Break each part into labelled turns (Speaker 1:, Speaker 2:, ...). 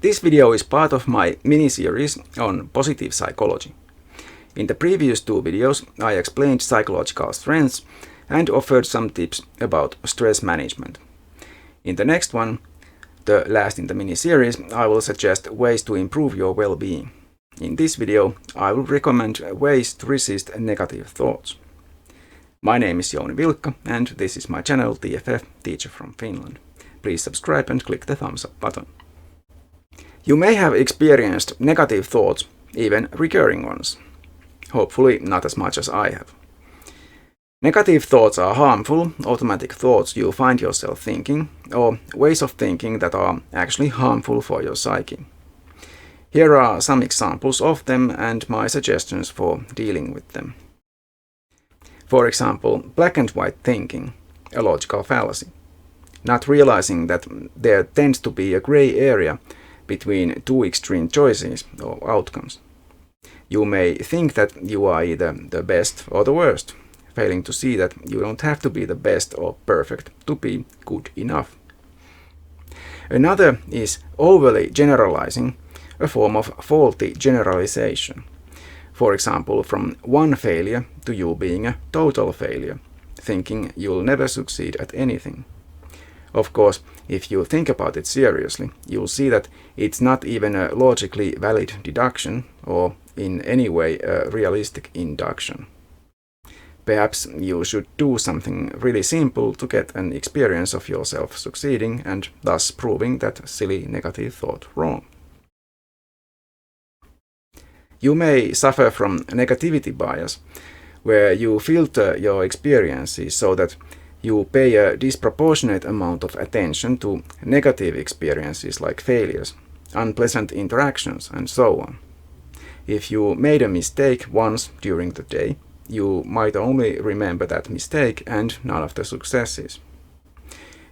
Speaker 1: This video is part of my mini-series on positive psychology. In the previous two videos, I explained psychological strengths and offered some tips about stress management. In the next one, the last in the mini-series, I will suggest ways to improve your well-being. In this video, I will recommend ways to resist negative thoughts. My name is Jouni Vilkka, and this is my channel TFF, Teacher from Finland. Please subscribe and click the thumbs up button. You may have experienced negative thoughts, even recurring ones. Hopefully not as much as I have. Negative thoughts are harmful, automatic thoughts you find yourself thinking, or ways of thinking that are actually harmful for your psyche. Here are some examples of them and my suggestions for dealing with them. For example, black and white thinking, a logical fallacy. Not realizing that there tends to be a gray area between two extreme choices or outcomes. You may think that you are either the best or the worst, failing to see that you don't have to be the best or perfect to be good enough. Another is overly generalizing, a form of faulty generalization. For example, from one failure to you being a total failure, thinking you'll never succeed at anything. Of course, if you think about it seriously, you'll see that it's not even a logically valid deduction or in any way a realistic induction. Perhaps you should do something really simple to get an experience of yourself succeeding and thus proving that silly negative thought wrong. You may suffer from negativity bias, where you filter your experiences so that you pay a disproportionate amount of attention to negative experiences like failures, unpleasant interactions, and so on. If you made a mistake once during the day, you might only remember that mistake and none of the successes.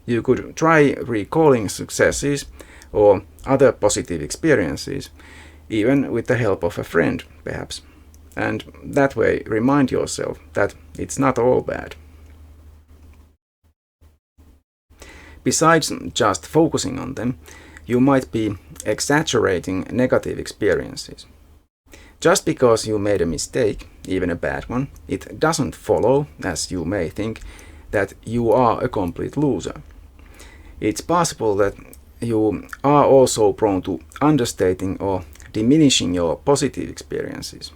Speaker 1: You could try recalling successes or other positive experiences, even with the help of a friend, perhaps, and that way remind yourself that it's not all bad. Besides just focusing on them, you might be exaggerating negative experiences. Just because you made a mistake, even a bad one, it doesn't follow, as you may think, that you are a complete loser. It's possible that you are also prone to understating or diminishing your positive experiences.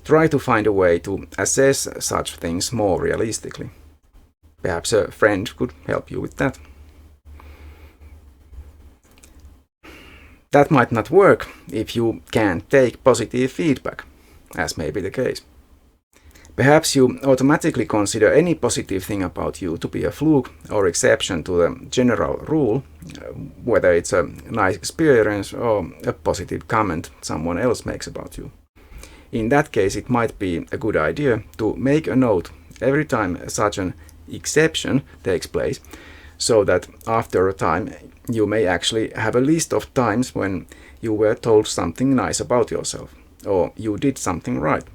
Speaker 1: Try to find a way to assess such things more realistically. Perhaps a friend could help you with that. That might not work if you can't take positive feedback, as may be the case. Perhaps you automatically consider any positive thing about you to be a fluke or exception to the general rule, whether it's a nice experience or a positive comment someone else makes about you. In that case, it might be a good idea to make a note every time such an exception takes place, so that after a time you may actually have a list of times when you were told something nice about yourself, or you did something right.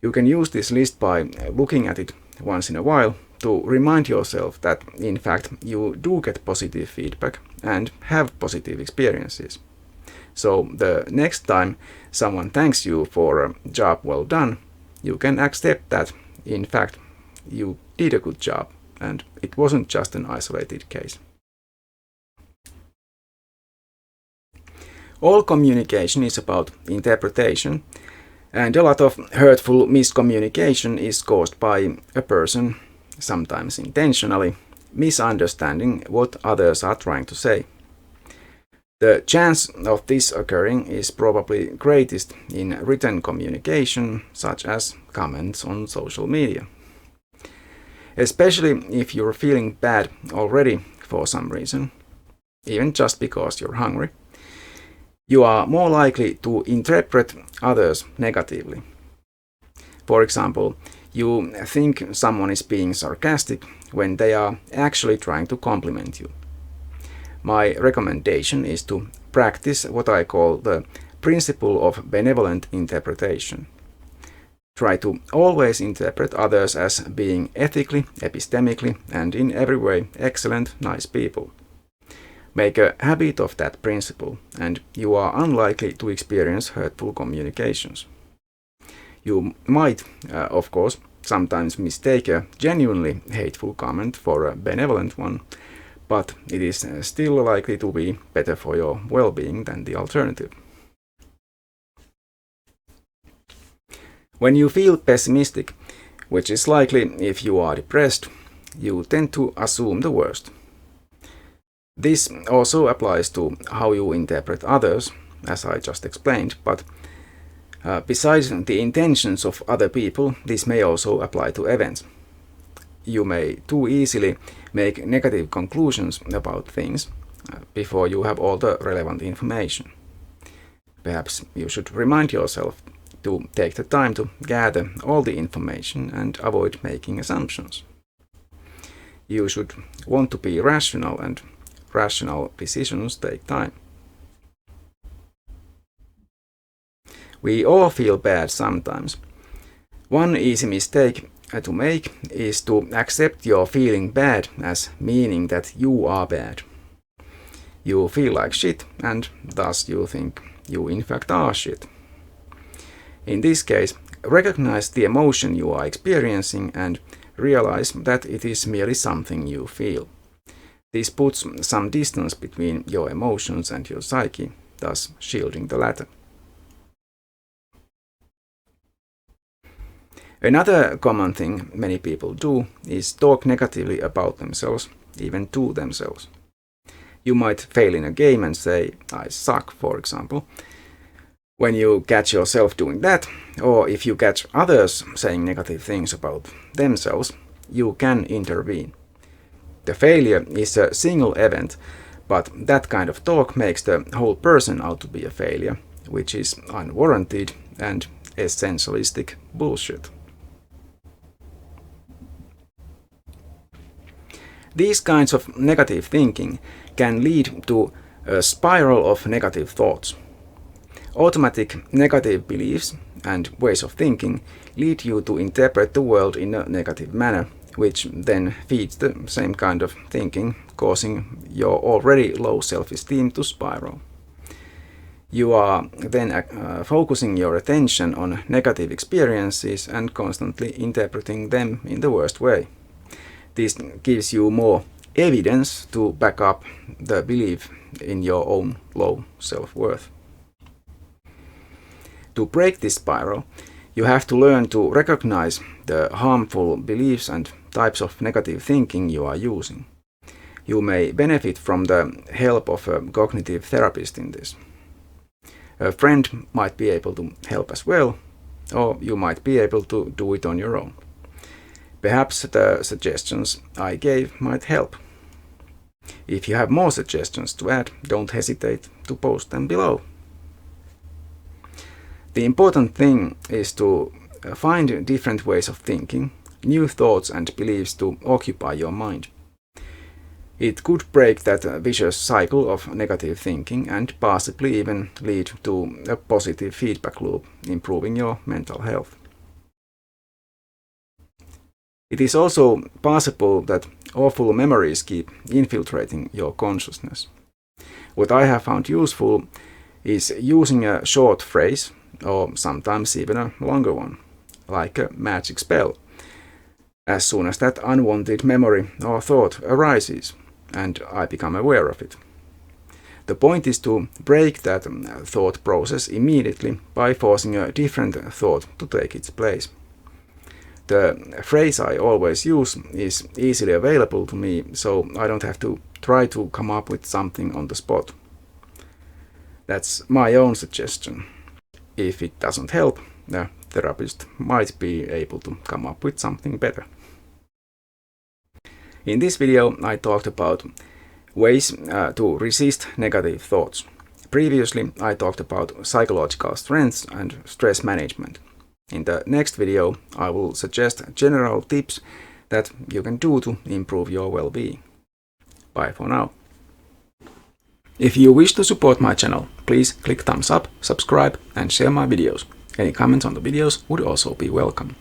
Speaker 1: You can use this list by looking at it once in a while to remind yourself that in fact you do get positive feedback and have positive experiences. So the next time someone thanks you for a job well done, you can accept that in fact you did a good job and it wasn't just an isolated case. All communication is about interpretation, and a lot of hurtful miscommunication is caused by a person, sometimes intentionally, misunderstanding what others are trying to say. The chance of this occurring is probably greatest in written communication, such as comments on social media. Especially if you're feeling bad already for some reason, even just because you're hungry, you are more likely to interpret others negatively. For example, you think someone is being sarcastic when they are actually trying to compliment you. My recommendation is to practice what I call the principle of benevolent interpretation. Try to always interpret others as being ethically, epistemically, and in every way excellent, nice people. Make a habit of that principle, and you are unlikely to experience hurtful communications. You might, of course, sometimes mistake a genuinely hateful comment for a benevolent one, but it is still likely to be better for your well-being than the alternative. When you feel pessimistic, which is likely if you are depressed, you tend to assume the worst. This also applies to how you interpret others, as I just explained, but besides the intentions of other people, this may also apply to events. You may too easily make negative conclusions about things before you have all the relevant information. Perhaps you should remind yourself to take the time to gather all the information and avoid making assumptions. You should want to be rational, and rational decisions take time. We all feel bad sometimes. One easy mistake to make is to accept your feeling bad as meaning that you are bad. You feel like shit, and thus you think you in fact are shit. In this case, recognize the emotion you are experiencing and realize that it is merely something you feel. This puts some distance between your emotions and your psyche, thus shielding the latter. Another common thing many people do is talk negatively about themselves, even to themselves. You might fail in a game and say, "I suck," for example. When you catch yourself doing that, or if you catch others saying negative things about themselves, you can intervene. The failure is a single event, but that kind of talk makes the whole person out to be a failure, which is unwarranted and essentialistic bullshit. These kinds of negative thinking can lead to a spiral of negative thoughts. Automatic negative beliefs and ways of thinking lead you to interpret the world in a negative manner, which then feeds the same kind of thinking, causing your already low self-esteem to spiral. You are then focusing your attention on negative experiences and constantly interpreting them in the worst way. This gives you more evidence to back up the belief in your own low self-worth. To break this spiral, you have to learn to recognize the harmful beliefs and types of negative thinking you are using. You may benefit from the help of a cognitive therapist in this. A friend might be able to help as well, or you might be able to do it on your own. Perhaps the suggestions I gave might help. If you have more suggestions to add, don't hesitate to post them below. The important thing is to find different ways of thinking, new thoughts and beliefs to occupy your mind. It could break that vicious cycle of negative thinking and possibly even lead to a positive feedback loop, improving your mental health. It is also possible that awful memories keep infiltrating your consciousness. What I have found useful is using a short phrase, or sometimes even a longer one, like a magic spell, as soon as that unwanted memory or thought arises, and I become aware of it. The point is to break that thought process immediately by forcing a different thought to take its place. The phrase I always use is easily available to me, so I don't have to try to come up with something on the spot. That's my own suggestion. If it doesn't help, the therapist might be able to come up with something better. In this video, I talked about ways to resist negative thoughts. Previously, I talked about psychological strengths and stress management. In the next video, I will suggest general tips that you can do to improve your well-being. Bye for now. If you wish to support my channel, please click thumbs up, subscribe and share my videos. Any comments on the videos would also be welcome.